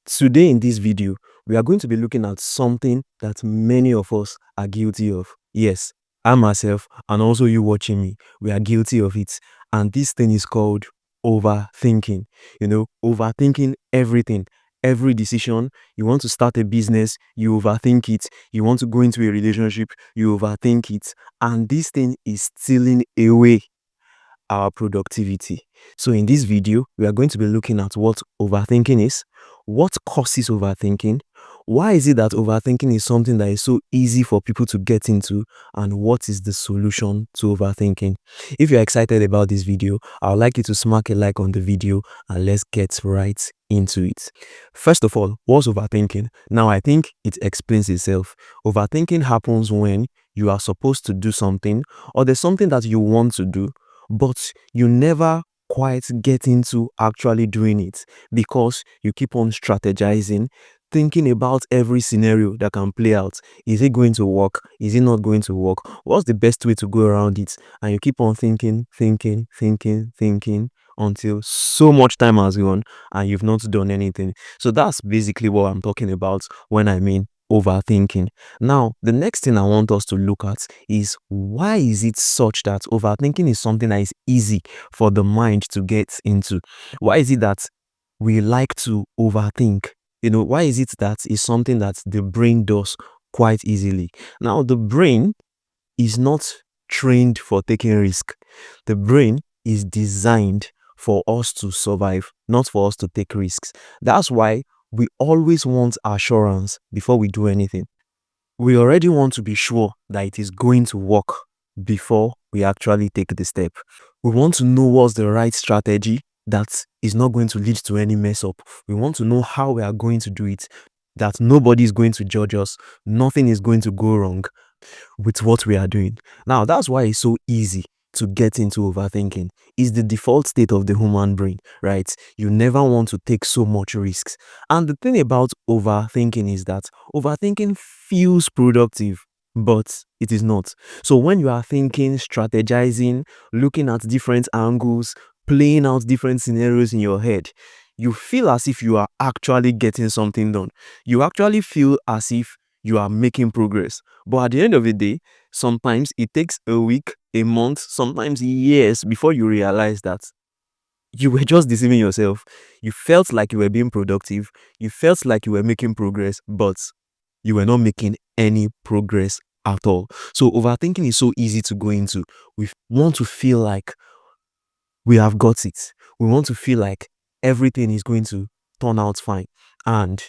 Today in this video, we are going to be looking at something that many of us are guilty of. Yes, I myself and also you watching me, we are guilty of it. And this thing is called overthinking. Overthinking everything, every decision. You want to start a business, you overthink it. You want to go into a relationship, you overthink it. And this thing is stealing away our productivity. So in this video, we are going to be looking at what overthinking is, what causes overthinking, why is it that overthinking is something that is so easy for people to get into, and what is the solution to overthinking. If you're excited about this video, I would like you to smack a like on the video and let's get right into it. First of all, what's overthinking? Now, I think it explains itself. Overthinking happens when you are supposed to do something or there's something that you want to do, but you never quite get into actually doing it because you keep on strategizing, thinking about every scenario that can play out. Is it going to work? Is it not going to work? What's the best way to go around it? And you keep on thinking until so much time has gone and you've not done anything. So that's basically what I'm talking about when I mean overthinking. Now, the next thing I want us to look at is why is it such that overthinking is something that is easy for the mind to get into? Why is it that we like to overthink? Why is it that it's something that the brain does quite easily? Now, the brain is not trained for taking risk. The brain is designed for us to survive, not for us to take risks. That's why we always want assurance before we do anything. We already want to be sure that it is going to work before we actually take the step. We want to know what's the right strategy that is not going to lead to any mess up. We want to know how we are going to do it, that nobody is going to judge us, nothing is going to go wrong with what we are doing. Now, that's why it's so easy to get into overthinking. It's the default state of the human brain, right? You never want to take so much risks. And the thing about overthinking is that overthinking feels productive, but it is not. So when you are thinking, strategizing, looking at different angles, playing out different scenarios in your head, you feel as if you are actually getting something done. You actually feel as if you are making progress. But at the end of the day, sometimes it takes a week, a month, sometimes years before you realize that you were just deceiving yourself. You felt like you were being productive. You felt like you were making progress, but you were not making any progress at all. So overthinking is so easy to go into. We want to feel like we have got it. We want to feel like everything is going to turn out fine. And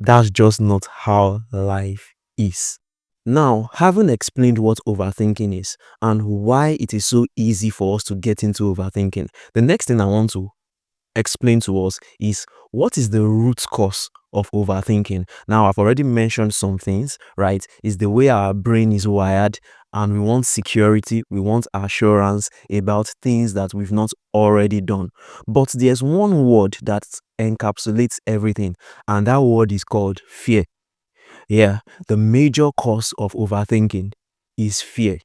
that's just not how life is. Now, having explained what overthinking is and why it is so easy for us to get into overthinking, the next thing I want to explain to us is what is the root cause of overthinking. Now, I've already mentioned some things, right? It's the way our brain is wired, and we want security, we want assurance about things that we've not already done. But there's one word that encapsulates everything, and that word is called fear. Yeah, the major cause of overthinking is fear.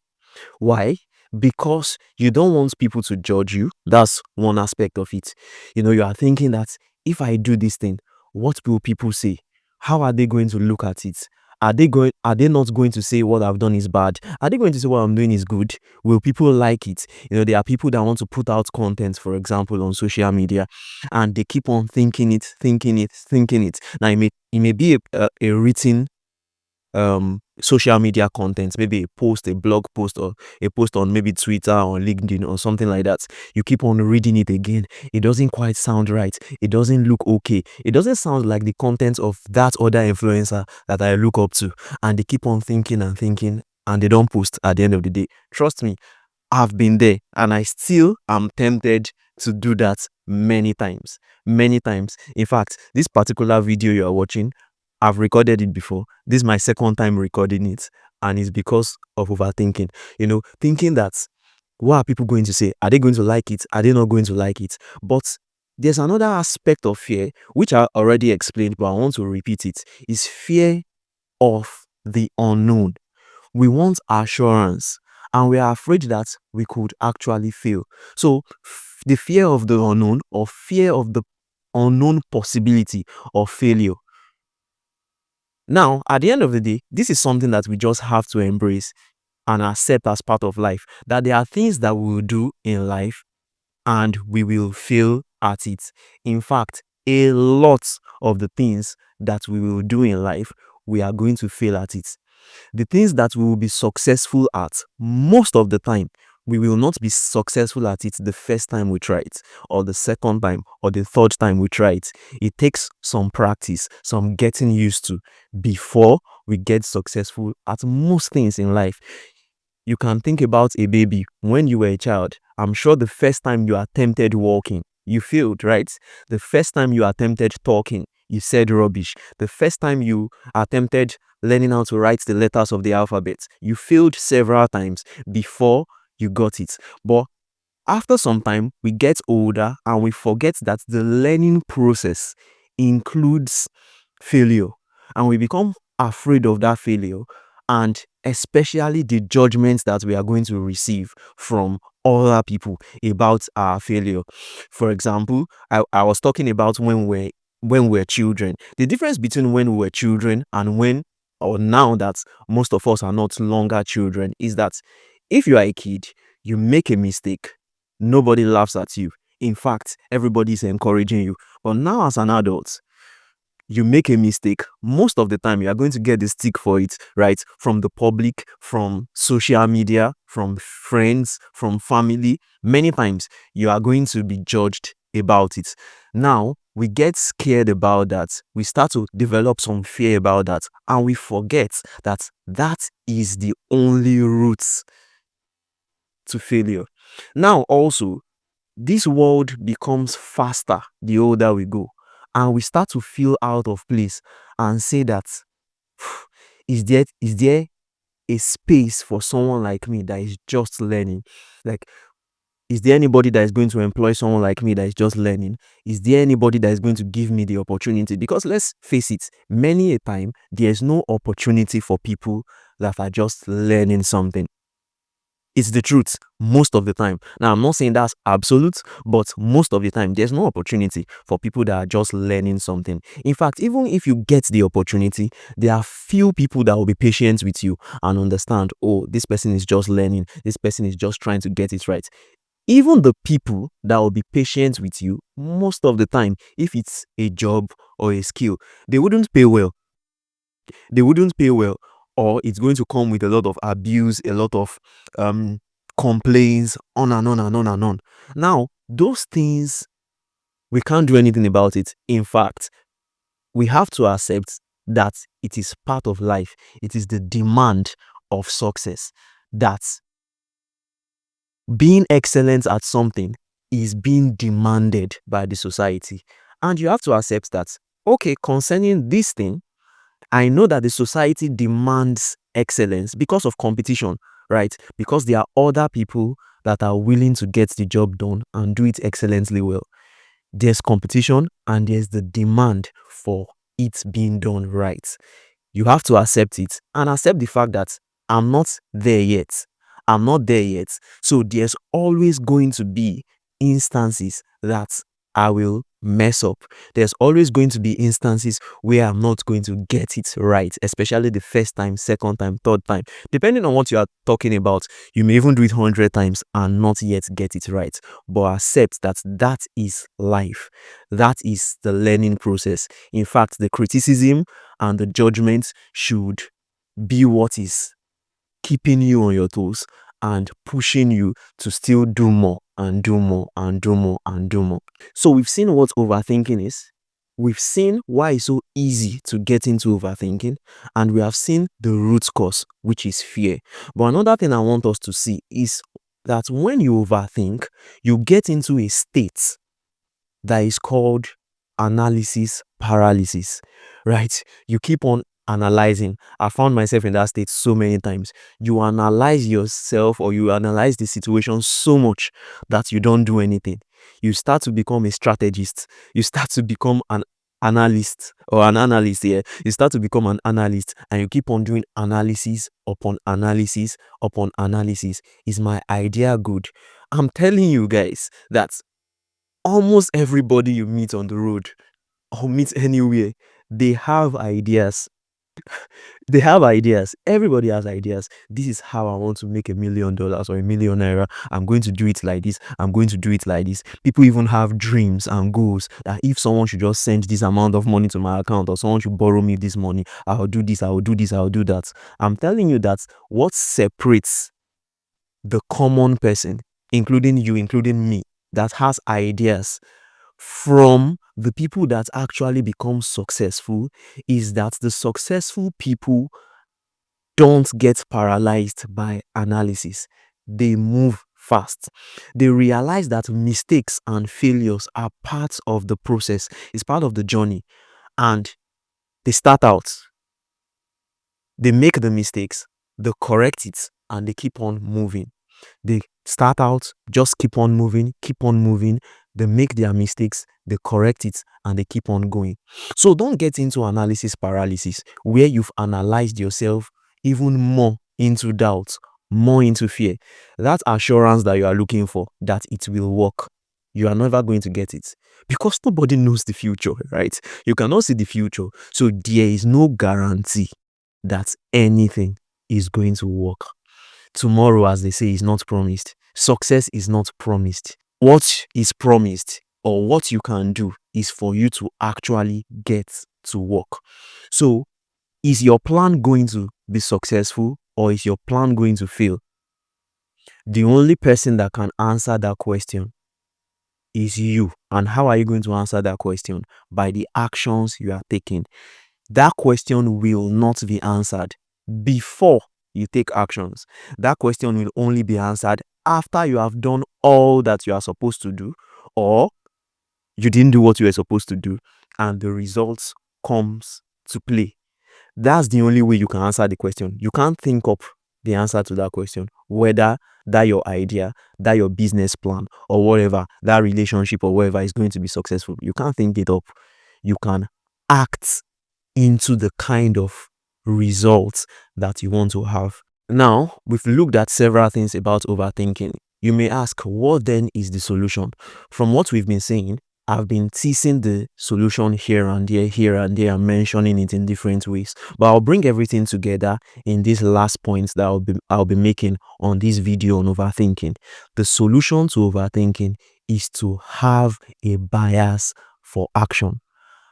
Why? Because you don't want people to judge you. That's one aspect of it. You are thinking that if I do this thing, what will people say? How are they going to look at it? Are they not going to say what I've done is bad? Are they going to say what I'm doing is good? Will people like it? There are people that want to put out content, for example, on social media, and they keep on thinking it. Now it may be a written social media content, maybe a post, a blog post, or a post on maybe Twitter or LinkedIn or something like that. You keep on reading it again. It doesn't quite sound right. It doesn't look okay. It doesn't sound like the content of that other influencer that I look up to. And they keep on thinking and they don't post at the end of the day. Trust me, I've been there and I still am tempted to do that many times. Many times. In fact, this particular video you are watching, I've recorded it before. This is my second time recording it, and it's because of overthinking. Thinking that what are people going to say? Are they going to like it? Are they not going to like it? But there's another aspect of fear, which I already explained, but I want to repeat it, is fear of the unknown. We want assurance and we are afraid that we could actually fail. So the fear of the unknown or fear of the unknown possibility of failure. Now, at the end of the day, this is something that we just have to embrace and accept as part of life, that there are things that we will do in life and we will fail at it. In fact, a lot of the things that we will do in life, we are going to fail at it. The things that we will be successful at, most of the time, we will not be successful at it the first time we try it, or the second time, or the third time we try it. It takes some practice, some getting used to before we get successful at most things in life. You can think about a baby when you were a child. I'm sure the first time you attempted walking, you failed, right? The first time you attempted talking, you said rubbish. The first time you attempted learning how to write the letters of the alphabet, you failed several times before you got it. But after some time, we get older and we forget that the learning process includes failure, and we become afraid of that failure, and especially the judgments that we are going to receive from other people about our failure. For example, I was talking about when we're children. The difference between when we were children and when or now that most of us are not longer children is that if you are a kid, you make a mistake, nobody laughs at you. In fact, everybody is encouraging you. But now as an adult, you make a mistake, most of the time you are going to get the stick for it, right? From the public, from social media, from friends, from family. Many times you are going to be judged about it. Now we get scared about that. We start to develop some fear about that, and we forget that that is the only route to failure. Now also, this world becomes faster the older we go, and we start to feel out of place and say that is there a space for someone like me that is just learning? Like, is there anybody that is going to employ someone like me that is just learning? Is there anybody that is going to give me the opportunity? Because let's face it, many a time there's no opportunity for people that are just learning something. It's the truth most of the time. Now, I'm not saying that's absolute, but most of the time, there's no opportunity for people that are just learning something. In fact, even if you get the opportunity, there are few people that will be patient with you and understand, oh, this person is just learning, this person is just trying to get it right. Even the people that will be patient with you, most of the time, if it's a job or a skill, they wouldn't pay well. They wouldn't pay well, or it's going to come with a lot of abuse, a lot of um complaints, on and on and on and on. Now, those things, we can't do anything about it. In fact, we have to accept that it is part of life. It is the demand of success, that being excellent at something is being demanded by the society. And you have to accept that, okay, concerning this thing, I know that the society demands excellence because of competition, right? Because there are other people that are willing to get the job done and do it excellently well. There's competition and there's the demand for it being done right. You have to accept it and accept the fact that I'm not there yet. I'm not there yet. So there's always going to be instances that I will mess up. There's always going to be instances where I'm not going to get it right, especially the first time, second time, third time. Depending on what you are talking about, you may even do it 100 times and not yet get it right. But accept that that is life. That is the learning process. In fact, the criticism and the judgment should be what is keeping you on your toes and pushing you to still do more and do more and do more and do more. So we've seen what overthinking is. We've seen why it's so easy to get into overthinking, and we have seen the root cause, which is fear. But another thing I want us to see is that when you overthink, you get into a state that is called analysis paralysis, right? You keep on analyzing. I found myself in that state so many times. You analyze yourself or you analyze the situation so much that you don't do anything. You start to become a strategist. You start to become an analyst or an analyst here. You start to become an analyst and you keep on doing analysis upon analysis upon analysis. Is my idea good? I'm telling you guys that Almost everybody you meet on the road or meet anywhere, they have ideas. They have ideas. Everybody has ideas. This is how I want to make $1 million or $1 million. I'm going to do it like this. I'm going to do it like this. People even have dreams and goals that if someone should just send this amount of money to my account or someone should borrow me this money, I'll do this, I'll do this, I'll do that. I'm telling you that what separates the common person, including you, including me, that has ideas from the people that actually become successful is that the successful people don't get paralyzed by analysis. They move fast. They realize that mistakes and failures are part of the process, it's part of the journey. And they start out, they make the mistakes, they correct it, and they keep on moving. They start out, just keep on moving, keep on moving. They make their mistakes, they correct it, and they keep on going. So don't get into analysis paralysis where you've analyzed yourself even more into doubt, more into fear. That assurance that you are looking for, that it will work, you are never going to get it because nobody knows the future, right? You cannot see the future. So there is no guarantee that anything is going to work. Tomorrow, as they say, is not promised. Success is not promised. What is promised or what you can do is for you to actually get to work. So, is your plan going to be successful or is your plan going to fail? The only person that can answer that question is you. And how are you going to answer that question? By the actions you are taking. That question will not be answered before you take actions. That question will only be answered after you have done all that you are supposed to do, or you didn't do what you were supposed to do, and the results comes to play. That's the only way you can answer the question. You can't think up the answer to that question, whether that your idea, that your business plan, or whatever, that relationship or whatever is going to be successful. You can't think it up. You can act into the kind of results that you want to have. Now, we've looked at several things about overthinking. You may ask, what then is the solution? From what we've been saying, I've been teasing the solution here and there, and mentioning it in different ways. But I'll bring everything together in these last points that I'll be making on this video on overthinking. The solution to overthinking is to have a bias for action.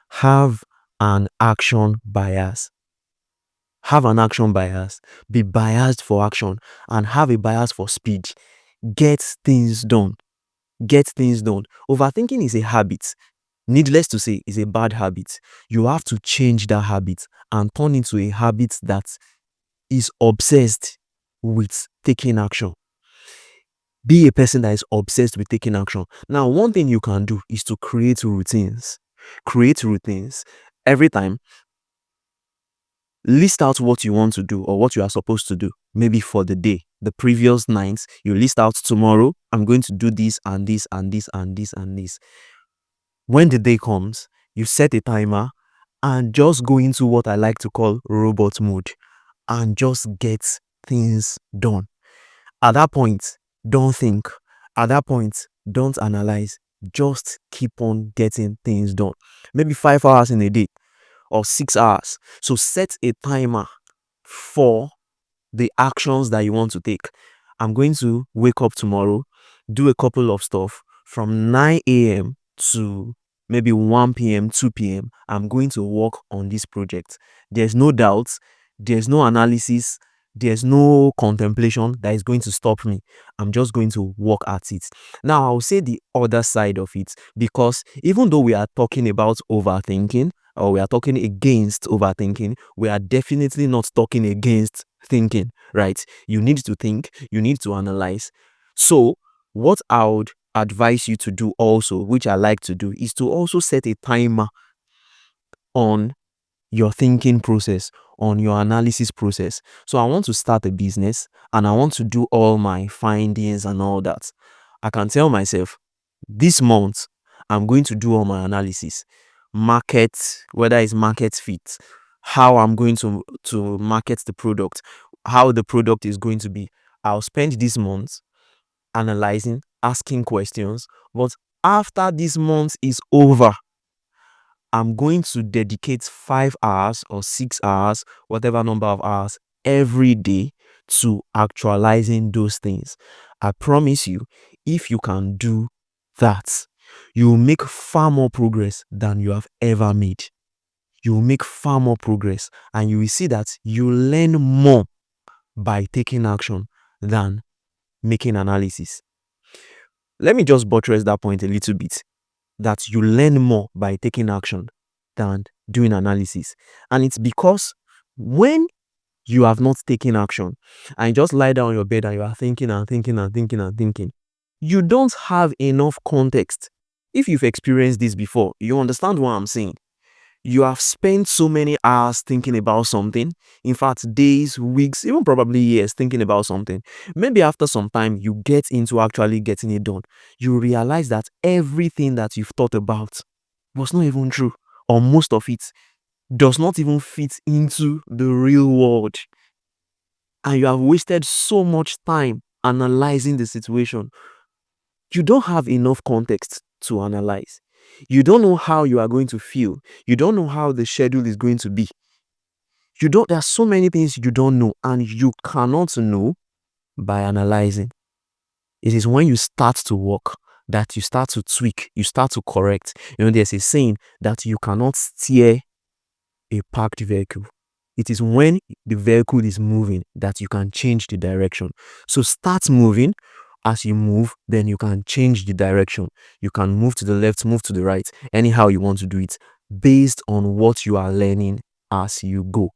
Have an action bias. Have an action bias. Be biased for action and have a bias for speed. Get things done. Get things done. Overthinking is a habit. Needless to say, is a bad habit. You have to change that habit and turn into a habit that is obsessed with taking action. Be a person that is obsessed with taking action. Now, one thing you can do is to create routines. Create routines. Every time, list out what you want to do or what you are supposed to do, maybe for the day. The previous night, you list out tomorrow, I'm going to do this and this and this and this and this. When the day comes, you set a timer and just go into what I like to call robot mode and just get things done. At that point, don't think. At that point, don't analyze. Just keep on getting things done. Maybe 5 hours in a day or 6 hours. So set a timer for the actions that you want to take. I'm going to wake up tomorrow, do a couple of stuff from 9 a.m. to maybe 1 p.m., 2 p.m. I'm going to work on this project. There's no doubt, there's no analysis, there's no contemplation that is going to stop me. I'm just going to work at it. Now, I'll say the other side of it, because even though we are talking about overthinking, or we are talking against overthinking, we are definitely not talking against thinking, right? You need to think, you need to analyze. So, what I would advise you to do also, which I like to do, is to also set a timer on your thinking process, on your analysis process. So, I want to start a business and I want to do all my findings and all that. I can tell myself, this month, I'm going to do all my analysis. Market, whether it's market fit, how I'm going to market the product, how the product is going to be. I'll spend this month analyzing, asking questions. But After this month is over, I'm going to dedicate 5 hours or 6 hours, whatever number of hours, every day to actualizing those things. I promise you, if you can do that, you will make far more progress than you have ever made. You will make far more progress, and you will see that you learn more by taking action than making analysis. Let me just buttress that point a little bit, that you learn more by taking action than doing analysis. And it's because when you have not taken action and you just lie down on your bed and you are thinking and thinking and thinking and thinking, you don't have enough context. If you've experienced this before, you understand what I'm saying. You have spent so many hours thinking about something, in fact, days, weeks, even probably years thinking about something. Maybe after some time, you get into actually getting it done. You realize that everything that you've thought about was not even true, or most of it does not even fit into the real world. And you have wasted so much time analyzing the situation. You don't have enough context to analyze. You don't know how you are going to feel. You don't know how the schedule is going to be. There are so many things you don't know, and you cannot know by analyzing. It is when you start to work that you start to tweak, you start to correct. There's a saying that you cannot steer a parked vehicle. It is when the vehicle is moving that you can change the direction. So start moving. As you move, then you can change the direction. You can move to the left, move to the right, anyhow you want to do it, based on what you are learning as you go.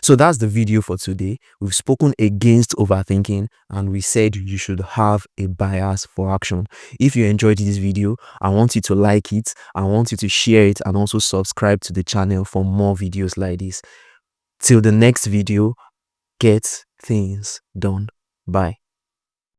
So that's the video for today. We've spoken against overthinking, and we said you should have a bias for action. If you enjoyed this video, I want you to like it, I want you to share it, and also subscribe to the channel for more videos like this. Till the next video, get things done. Bye.